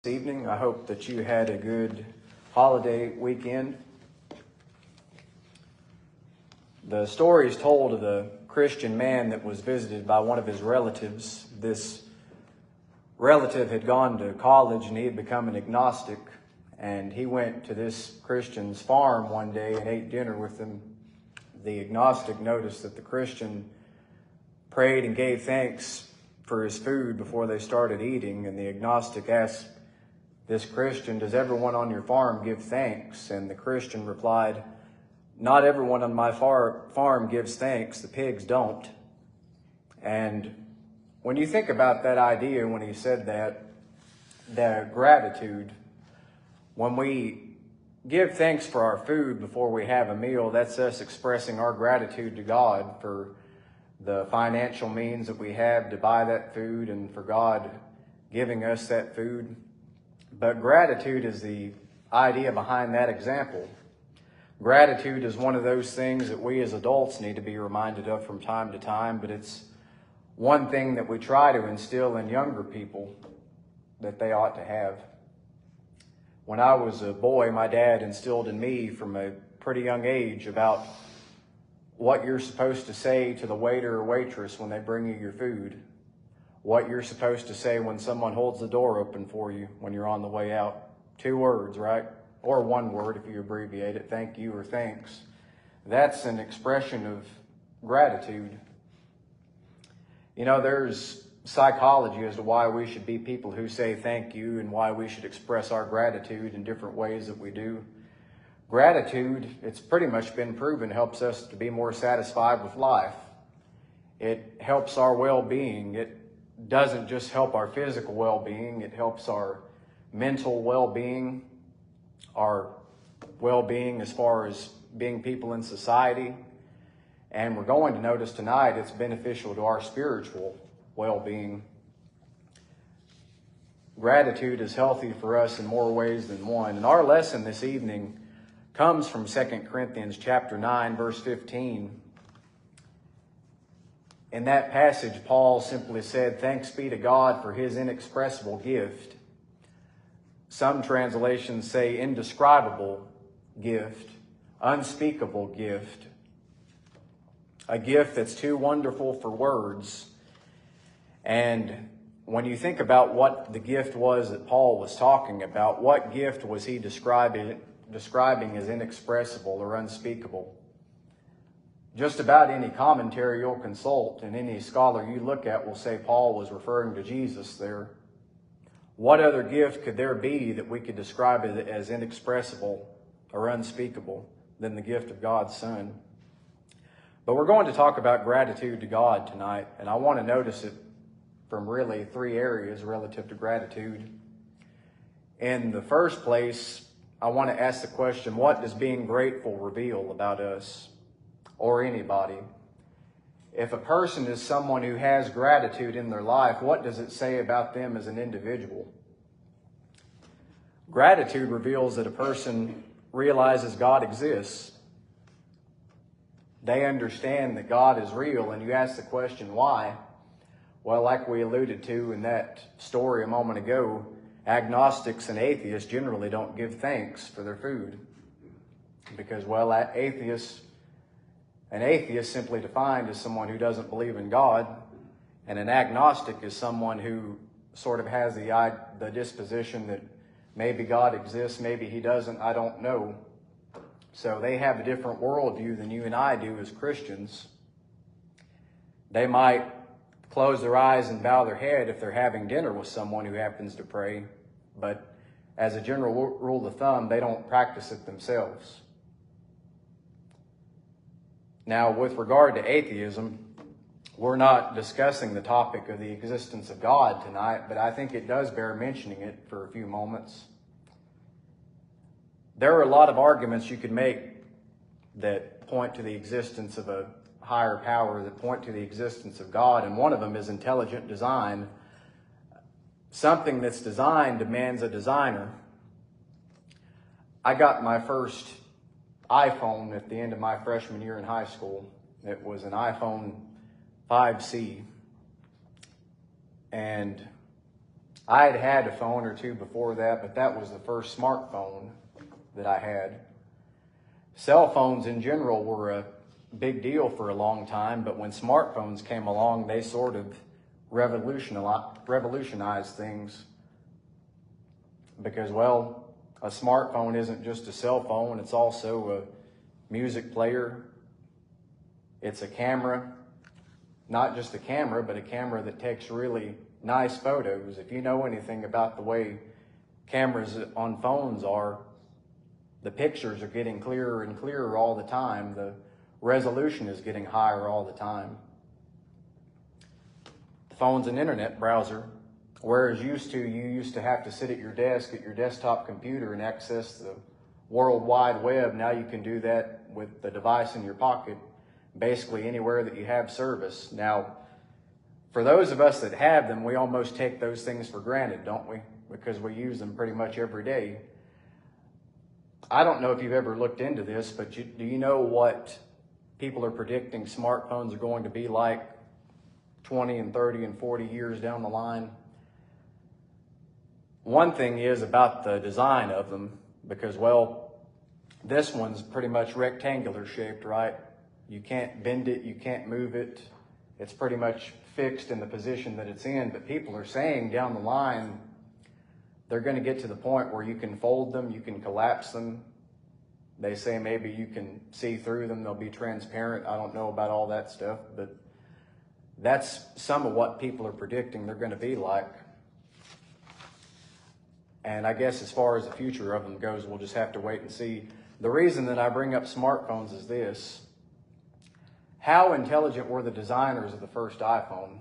This evening. I hope that you had a good holiday weekend. The story is told of the Christian man that was visited by one of his relatives. This relative had gone to college and he had become an agnostic, and he went to this Christian's farm one day and ate dinner with him. The agnostic noticed that the Christian prayed and gave thanks for his food before they started eating, and the agnostic asked this Christian, "Does everyone on your farm give thanks?" And the Christian replied, "Not everyone on my farm gives thanks. The pigs don't." And when you think about that idea, when he said that, the gratitude, when we give thanks for our food before we have a meal, that's us expressing our gratitude to God for the financial means that we have to buy that food and for God giving us that food. But gratitude is the idea behind that example. Gratitude is one of those things that we as adults need to be reminded of from time to time, but it's one thing that we try to instill in younger people that they ought to have. When I was a boy, my dad instilled in me from a pretty young age about what you're supposed to say to the waiter or waitress when they bring you your food, what you're supposed to say when someone holds the door open for you when you're on the way out. 2 words, right? Or 1 word if you abbreviate it, thank you or thanks. That's an expression of gratitude. You know, there's psychology as to why we should be people who say thank you and why we should express our gratitude in different ways that we do. Gratitude, it's pretty much been proven, helps us to be more satisfied with life. It helps our well-being. It doesn't just help our physical well-being, it helps our mental well-being, our well-being as far as being people in society. And we're going to notice tonight it's beneficial to our spiritual well-being. Gratitude is healthy for us in more ways than one. And our lesson this evening comes from 2 Corinthians chapter 9, verse 15. In that passage, Paul simply said, "Thanks be to God for his inexpressible gift." Some translations say indescribable gift, unspeakable gift, a gift that's too wonderful for words. And when you think about what the gift was that Paul was talking about, what gift was he describing as inexpressible or unspeakable? Just about any commentary you'll consult and any scholar you look at will say Paul was referring to Jesus there. What other gift could there be that we could describe it as inexpressible or unspeakable than the gift of God's Son? But we're going to talk about gratitude to God tonight, and I want to notice it from really 3 areas relative to gratitude. In the first place, I want to ask the question, what does being grateful reveal about us or anybody? If a person is someone who has gratitude in their life, what does it say about them as an individual? Gratitude reveals that a person realizes God exists. They understand that God is real, and you ask the question, why? Well, like we alluded to in that story a moment ago, agnostics and atheists generally don't give thanks for their food because, well, an atheist simply defined as someone who doesn't believe in God, and an agnostic is someone who sort of has the disposition that maybe God exists, maybe he doesn't, I don't know. So they have a different worldview than you and I do as Christians. They might close their eyes and bow their head if they're having dinner with someone who happens to pray, but as a general rule of thumb, they don't practice it themselves. Now, with regard to atheism, we're not discussing the topic of the existence of God tonight, but I think it does bear mentioning it for a few moments. There are a lot of arguments you could make that point to the existence of a higher power, that point to the existence of God, and one of them is intelligent design. Something that's designed demands a designer. I got my first iPhone at the end of my freshman year in high school. It was an iPhone 5C. And I had had a phone or two before that, but that was the first smartphone that I had. Cell phones in general were a big deal for a long time, but when smartphones came along, they sort of revolutionized things. Because, well, a smartphone isn't just a cell phone, it's also a music player. It's a camera, not just a camera, but a camera that takes really nice photos. If you know anything about the way cameras on phones are, the pictures are getting clearer and clearer all the time. The resolution is getting higher all the time. The phone's an internet browser, whereas you used to have to sit at your desk at your desktop computer and access the World Wide Web. Now you can do that with the device in your pocket, basically anywhere that you have service. Now, for those of us that have them, we almost take those things for granted, don't we? Because we use them pretty much every day. I don't know if you've ever looked into this, but do you know what people are predicting smartphones are going to be like 20 and 30 and 40 years down the line? One thing is about the design of them, because, well, this one's pretty much rectangular shaped, right? You can't bend it, you can't move it. It's pretty much fixed in the position that it's in, but people are saying down the line, they're going to get to the point where you can fold them, you can collapse them. They say maybe you can see through them, they'll be transparent. I don't know about all that stuff, but that's some of what people are predicting they're going to be like. And I guess as far as the future of them goes, we'll just have to wait and see. The reason that I bring up smartphones is this. How intelligent were the designers of the first iPhone?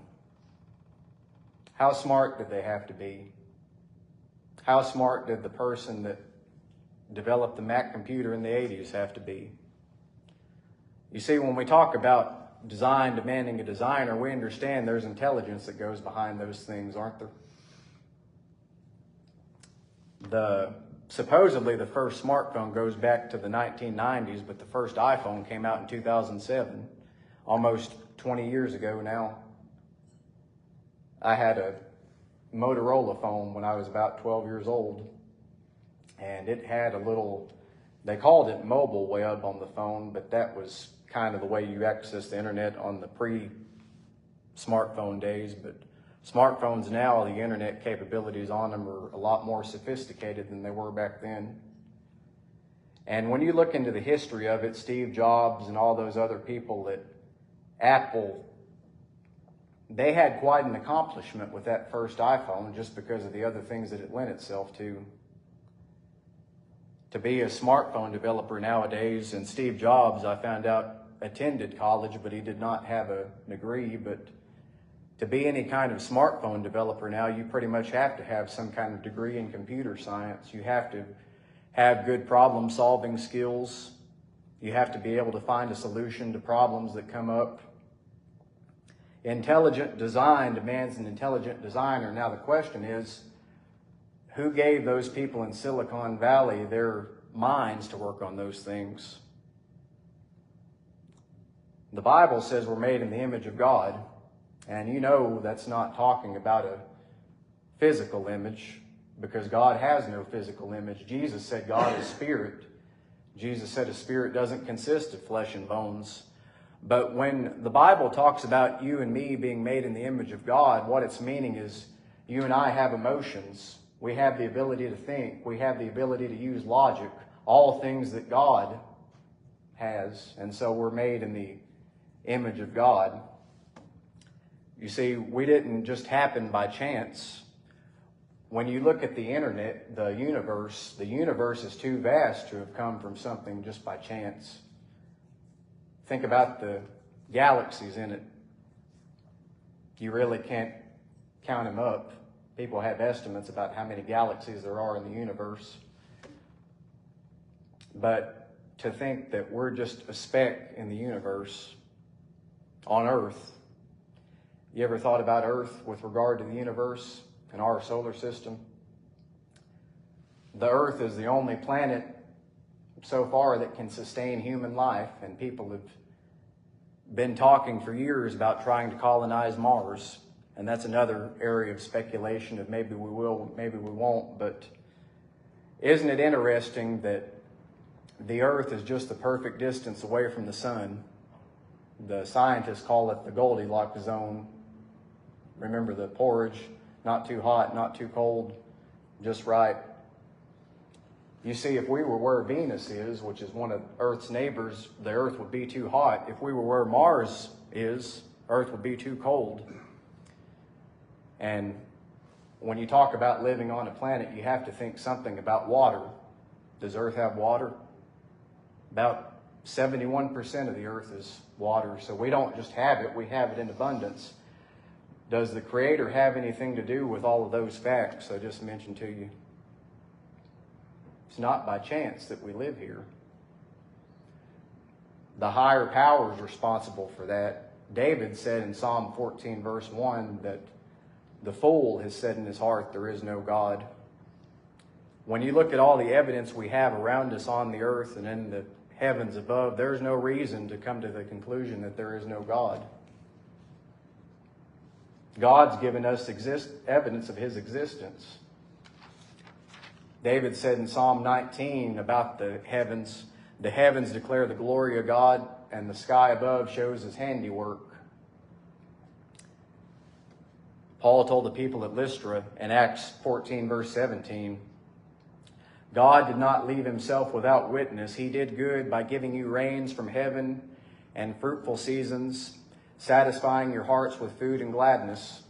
How smart did they have to be? How smart did the person that developed the Mac computer in the 80s have to be? You see, when we talk about design demanding a designer, we understand there's intelligence that goes behind those things, aren't there? Supposedly the first smartphone goes back to the 1990s, but the first iPhone came out in 2007, almost 20 years ago now. I had a Motorola phone when I was about 12 years old, and it had a little, they called it mobile web on the phone, but that was kind of the way you access the internet on the pre-smartphone days. But smartphones now, the internet capabilities on them are a lot more sophisticated than they were back then. And when you look into the history of it, Steve Jobs and all those other people at Apple, they had quite an accomplishment with that first iPhone just because of the other things that it lent itself to. To be a smartphone developer nowadays, and Steve Jobs, I found out, attended college, but he did not have a degree. But to be any kind of smartphone developer now, you pretty much have to have some kind of degree in computer science. You have to have good problem-solving skills. You have to be able to find a solution to problems that come up. Intelligent design demands an intelligent designer. Now the question is, who gave those people in Silicon Valley their minds to work on those things? The Bible says we're made in the image of God, and you know that's not talking about a physical image, because God has no physical image. Jesus said God is spirit. Jesus said a spirit doesn't consist of flesh and bones. But when the Bible talks about you and me being made in the image of God, what it's meaning is you and I have emotions. We have the ability to think. We have the ability to use logic, all things that God has. And so we're made in the image of God. You see, we didn't just happen by chance. When you look at the internet, the universe is too vast to have come from something just by chance. Think about the galaxies in it. You really can't count them up. People have estimates about how many galaxies there are in the universe. But to think that we're just a speck in the universe on Earth. You ever thought about Earth with regard to the universe and our solar system? The Earth is the only planet so far that can sustain human life, and people have been talking for years about trying to colonize Mars. And that's another area of speculation of maybe we will, maybe we won't. But isn't it interesting that the earth is just the perfect distance away from the sun? The scientists call it the Goldilocks zone. Remember the porridge, not too hot, not too cold, just right. You see, if we were where Venus is, which is one of Earth's neighbors, the earth would be too hot. If we were where Mars is, earth would be too cold. And when you talk about living on a planet, you have to think something about water. Does Earth have water? About 71% of the earth is water. So we don't just have it, we have it in abundance. Does the Creator have anything to do with all of those facts I just mentioned to you? It's not by chance that we live here. The higher power is responsible for that. David said in Psalm 14, verse 1, that the fool has said in his heart, there is no God. When you look at all the evidence we have around us on the earth and in the heavens above, there's no reason to come to the conclusion that there is no God. God's given us evidence of His existence. David said in Psalm 19 about the heavens declare the glory of God, and the sky above shows His handiwork. Paul told the people at Lystra in Acts 14, verse 17, God did not leave Himself without witness. He did good by giving you rains from heaven and fruitful seasons, satisfying your hearts with food and gladness.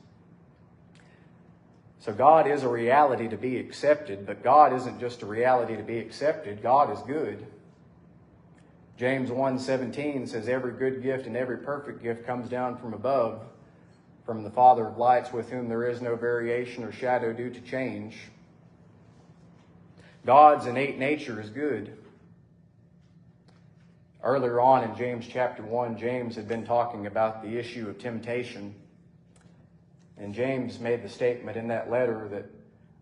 So God is a reality to be accepted, but God isn't just a reality to be accepted. God is good. James 1:17 says, every good gift and every perfect gift comes down from above, from the Father of lights, with whom there is no variation or shadow due to change. God's innate nature is good. Earlier on in James chapter 1, James had been talking about the issue of temptation. And James made the statement in that letter that,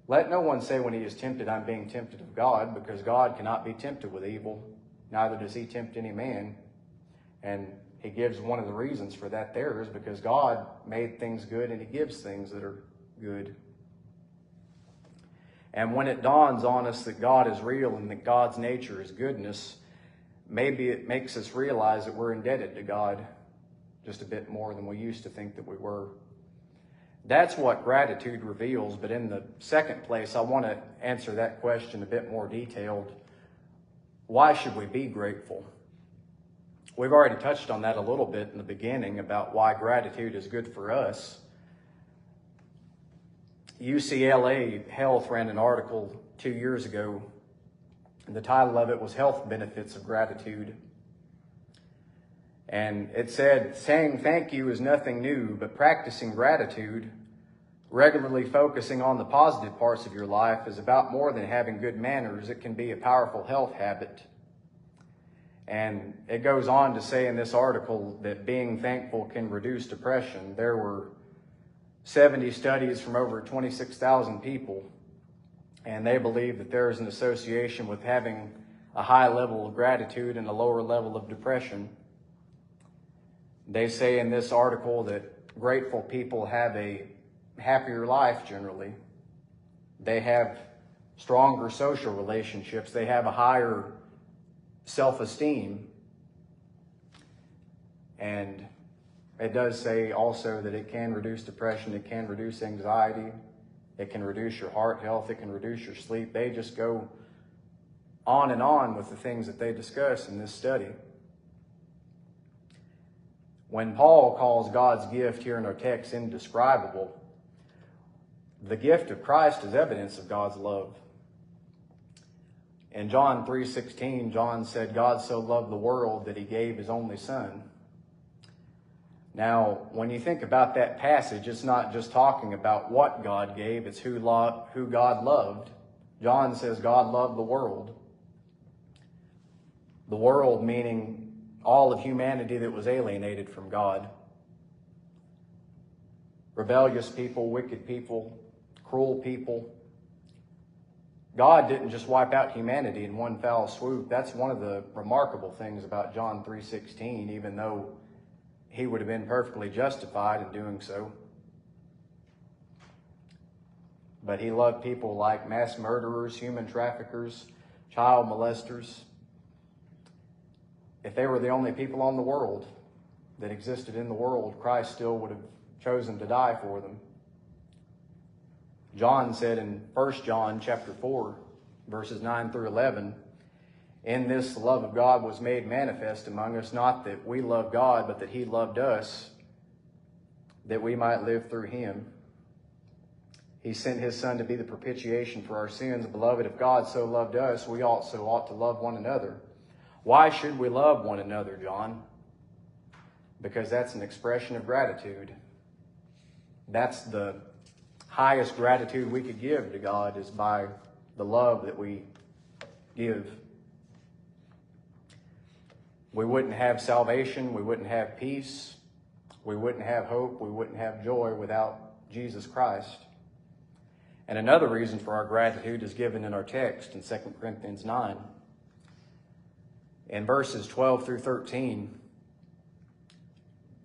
let no one say when he is tempted, I'm being tempted of God, because God cannot be tempted with evil, neither does He tempt any man. And he gives one of the reasons for that there is because God made things good and He gives things that are good. And when it dawns on us that God is real and that God's nature is goodness, maybe it makes us realize that we're indebted to God just a bit more than we used to think that we were. That's what gratitude reveals. But in the second place, I want to answer that question a bit more detailed. Why should we be grateful? We've already touched on that a little bit in the beginning about why gratitude is good for us. UCLA Health ran an article 2 years ago, and the title of it was Health Benefits of Gratitude. And it said, saying thank you is nothing new, but practicing gratitude, regularly focusing on the positive parts of your life, is about more than having good manners. It can be a powerful health habit. And it goes on to say in this article that being thankful can reduce depression. There were 70 studies from over 26,000 people, and they believe that there is an association with having a high level of gratitude and a lower level of depression. They say in this article that grateful people have a happier life generally. They have stronger social relationships. They have a higher self-esteem. And it does say also that it can reduce depression, it can reduce anxiety, it can reduce your heart health, it can reduce your sleep. They just go on and on with the things that they discuss in this study. When Paul calls God's gift here in our text indescribable, the gift of Christ is evidence of God's love. In John 3:16, John said, God so loved the world that He gave His only Son. Now, when you think about that passage, it's not just talking about what God gave, it's who God loved. John says God loved the world. The world meaning all of humanity that was alienated from God. Rebellious people, wicked people, cruel people. God didn't just wipe out humanity in one foul swoop. That's one of the remarkable things about John 3:16, even though He would have been perfectly justified in doing so. but he loved people like mass murderers, human traffickers, child molesters. If they were the only people on the world that existed in the world, Christ still would have chosen to die for them. John said in 1 John chapter 4, verses 9 through 11, "In this the love of God was made manifest among us, not that we loved God, but that he loved us, that we might live through him. He sent his Son to be the propitiation for our sins. Beloved, if God so loved us, we also ought to love one another." Why should we love one another, John? Because that's an expression of gratitude. That's the highest gratitude we could give to God, is by the love that we give. We wouldn't have salvation, we wouldn't have peace, we wouldn't have hope, we wouldn't have joy without Jesus Christ. And another reason for our gratitude is given in our text in 2 Corinthians 9. In verses 12 through 13,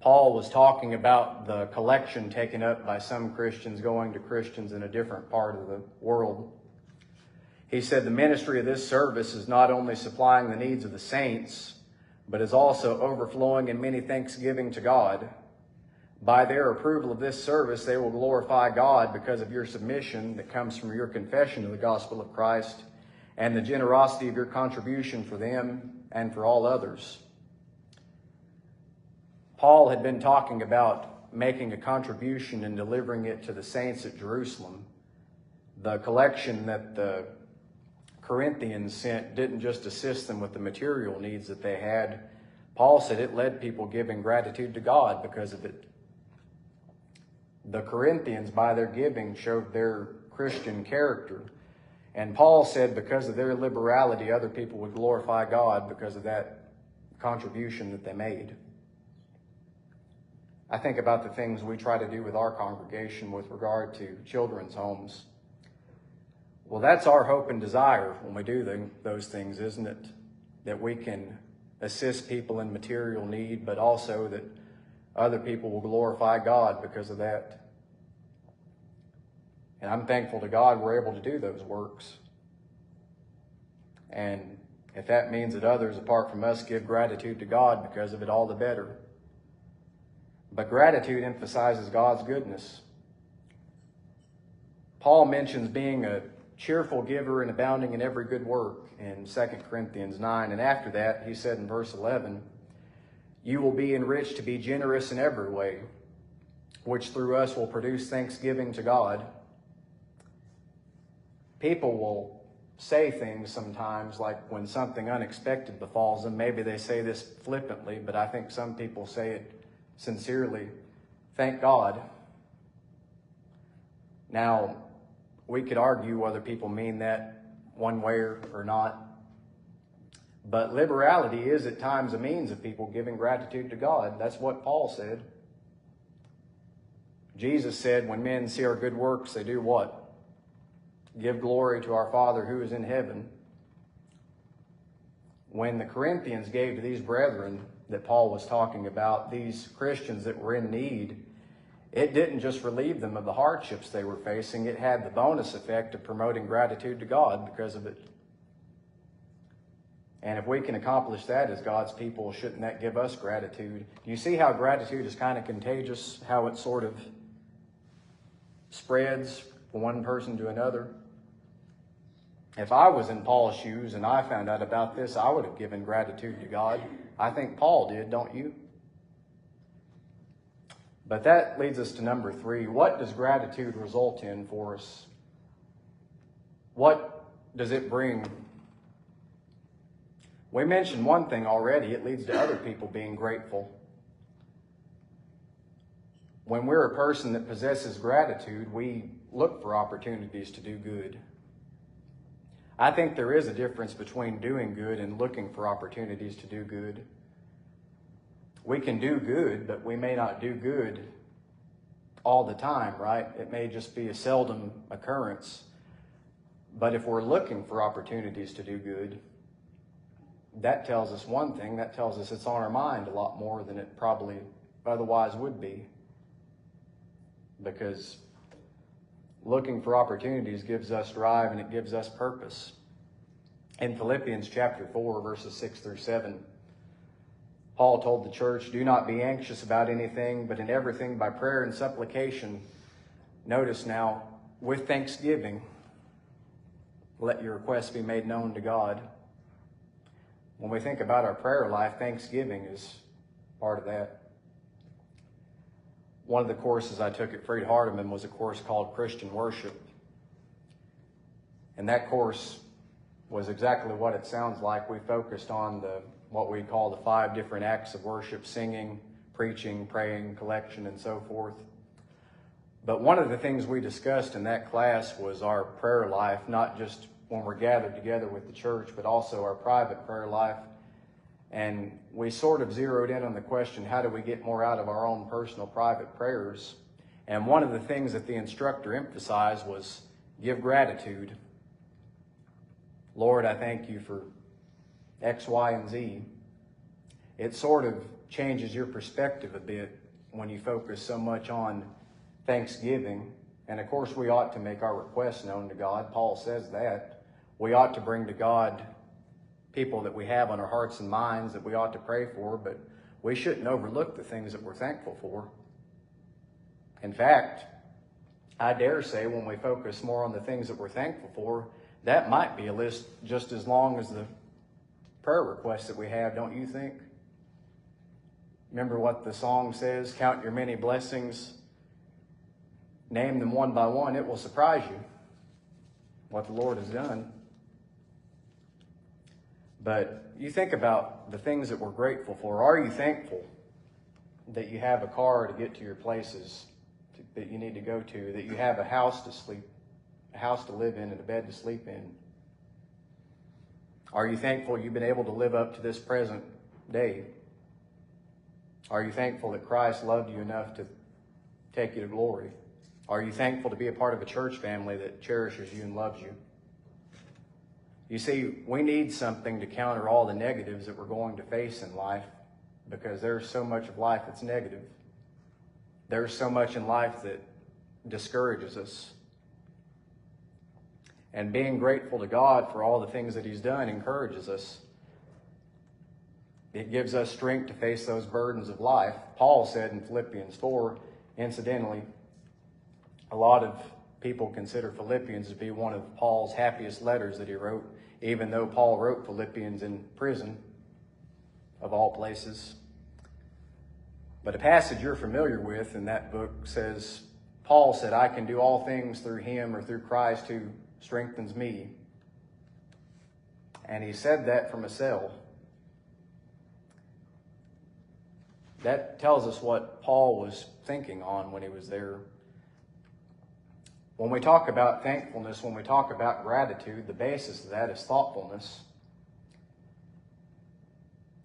Paul was talking about the collection taken up by some Christians going to Christians in a different part of the world. He said, "The ministry of this service is not only supplying the needs of the saints, but is also overflowing in many thanksgiving to God. By their approval of this service, they will glorify God because of your submission that comes from your confession of the gospel of Christ and the generosity of your contribution for them and for all others." Paul had been talking about making a contribution and delivering it to the saints at Jerusalem. The collection that the Corinthians sent didn't just assist them with the material needs that they had. Paul said it led people giving gratitude to God because of it. The Corinthians, by their giving, showed their Christian character. And Paul said because of their liberality, other people would glorify God because of that contribution that they made. I think about the things we try to do with our congregation with regard to children's homes. Well, that's our hope and desire when we do those things, isn't it? That we can assist people in material need, but also that other people will glorify God because of that. And I'm thankful to God we're able to do those works. And if that means that others, apart from us, give gratitude to God because of it, all the better. But gratitude emphasizes God's goodness. Paul mentions being a cheerful giver and abounding in every good work in 2 Corinthians 9. And after that, he said in verse 11, "You will be enriched to be generous in every way, which through us will produce thanksgiving to God." People will say things sometimes like when something unexpected befalls them. Maybe they say this flippantly, but I think some people say it sincerely. Thank God. Now, we could argue whether people mean that one way or not. But liberality is at times a means of people giving gratitude to God. That's what Paul said. Jesus said when men see our good works, they do what? Give glory to our Father who is in heaven. When the Corinthians gave to these brethren that Paul was talking about, these Christians that were in need, it didn't just relieve them of the hardships they were facing. It had the bonus effect of promoting gratitude to God because of it. And if we can accomplish that as God's people, shouldn't that give us gratitude? Do you see how gratitude is kind of contagious, how it sort of spreads from one person to another? If I was in Paul's shoes and I found out about this, I would have given gratitude to God. I think Paul did, don't you? But that leads us to number 3. What does gratitude result in for us? What does it bring? We mentioned one thing already. It leads to other people being grateful. When we're a person that possesses gratitude, we look for opportunities to do good. I think there is a difference between doing good and looking for opportunities to do good. We can do good, but we may not do good all the time, right? It may just be a seldom occurrence. But if we're looking for opportunities to do good, that tells us one thing. That tells us it's on our mind a lot more than it probably otherwise would be. Because looking for opportunities gives us drive and it gives us purpose. In Philippians chapter 4, verses 6 through 7, Paul told the church, "Do not be anxious about anything, but in everything by prayer and supplication." Notice now, with thanksgiving, let your requests be made known to God. When we think about our prayer life, thanksgiving is part of that. One of the courses I took at Freed Hardeman was a course called Christian Worship. And that course was exactly what it sounds like. We focused on what we call the 5 different acts of worship: singing, preaching, praying, collection, and so forth. But one of the things we discussed in that class was our prayer life, not just when we're gathered together with the church, but also our private prayer life. And we sort of zeroed in on the question, how do we get more out of our own personal private prayers? And one of the things that the instructor emphasized was give gratitude. Lord, I thank you for X, Y, and Z. It sort of changes your perspective a bit when you focus so much on thanksgiving. And of course, we ought to make our requests known to God. Paul says that. We ought to bring to God people that we have on our hearts and minds that we ought to pray for, but we shouldn't overlook the things that we're thankful for. In fact, I dare say when we focus more on the things that we're thankful for, that might be a list just as long as the prayer requests that we have, don't you think? Remember what the song says, count your many blessings, name them one by one. It will surprise you what the Lord has done. But you think about the things that we're grateful for. Are you thankful that you have a car to get to your places that you need to go to, that you have a house to live in and a bed to sleep in? Are you thankful you've been able to live up to this present day? Are you thankful that Christ loved you enough to take you to glory? Are you thankful to be a part of a church family that cherishes you and loves you? You see, we need something to counter all the negatives that we're going to face in life, because there's so much of life that's negative. There's so much in life that discourages us. And being grateful to God for all the things that He's done encourages us. It gives us strength to face those burdens of life. Paul said in Philippians 4, incidentally, a lot of people consider Philippians to be one of Paul's happiest letters that he wrote, even though Paul wrote Philippians in prison, of all places. But a passage you're familiar with in that book says, Paul said, "I can do all things through Him," or through Christ who strengthens me. And he said that from a cell. That tells us what Paul was thinking on when he was there. When we talk about thankfulness, when we talk about gratitude, the basis of that is thoughtfulness.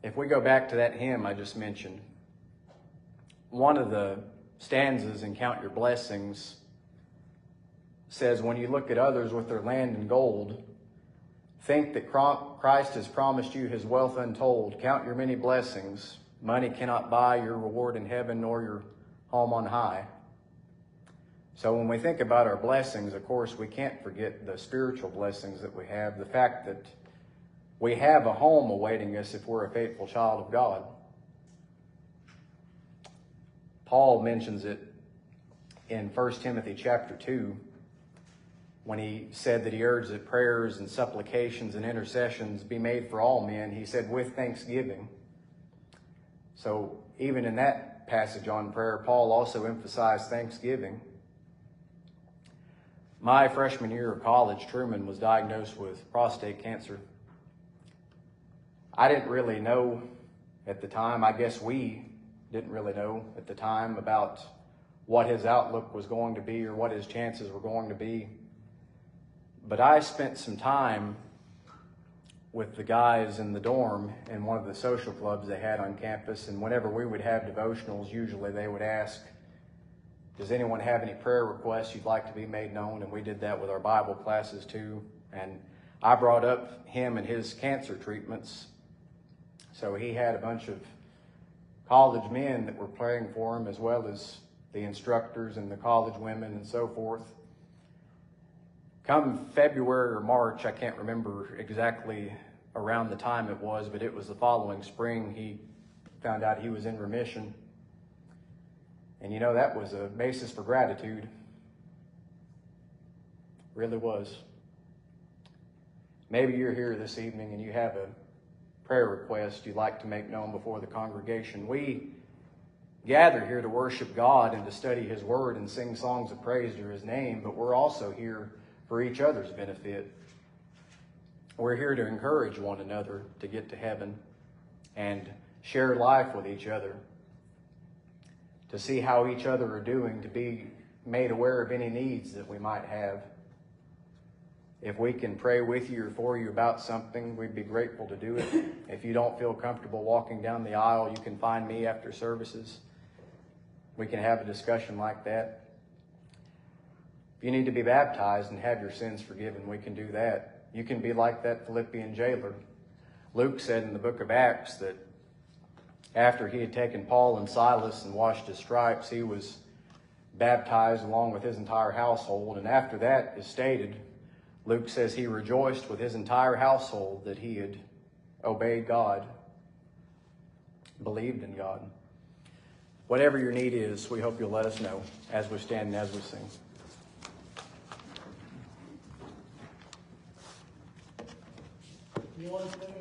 If we go back to that hymn I just mentioned, one of the stanzas in Count Your Blessings says, when you look at others with their land and gold, think that Christ has promised you His wealth untold. Count your many blessings. Money cannot buy your reward in heaven nor your home on high. So when we think about our blessings, of course, we can't forget the spiritual blessings that we have. The fact that we have a home awaiting us if we're a faithful child of God. Paul mentions it in 1 Timothy chapter 2 when he said that he urged that prayers and supplications and intercessions be made for all men. He said, with thanksgiving. So even in that passage on prayer, Paul also emphasized thanksgiving. My freshman year of college, Truman was diagnosed with prostate cancer. I didn't really know at the time, I guess we didn't really know at the time about what his outlook was going to be or what his chances were going to be. But I spent some time with the guys in the dorm in one of the social clubs they had on campus, and whenever we would have devotionals, usually they would ask, does anyone have any prayer requests you'd like to be made known? And we did that with our Bible classes too. And I brought up him and his cancer treatments. So he had a bunch of college men that were praying for him, as well as the instructors and the college women and so forth. come February or March, I can't remember exactly around the time it was, but it was the following spring, he found out he was in remission. And you know, that was a basis for gratitude. Really was. Maybe you're here this evening and you have a prayer request you'd like to make known before the congregation. We gather here to worship God and to study His Word and sing songs of praise to His name, but we're also here for each other's benefit. We're here to encourage one another to get to heaven and share life with each other, to see how each other are doing, to be made aware of any needs that we might have. If we can pray with you or for you about something, we'd be grateful to do it. If you don't feel comfortable walking down the aisle, you can find me after services. We can have a discussion like that. If you need to be baptized and have your sins forgiven, we can do that. You can be like that Philippian jailer. Luke said in the book of Acts that after he had taken Paul and Silas and washed his stripes, he was baptized along with his entire household. And after that is stated, Luke says he rejoiced with his entire household that he had obeyed God, believed in God. Whatever your need is, we hope you'll let us know as we stand and as we sing. You want to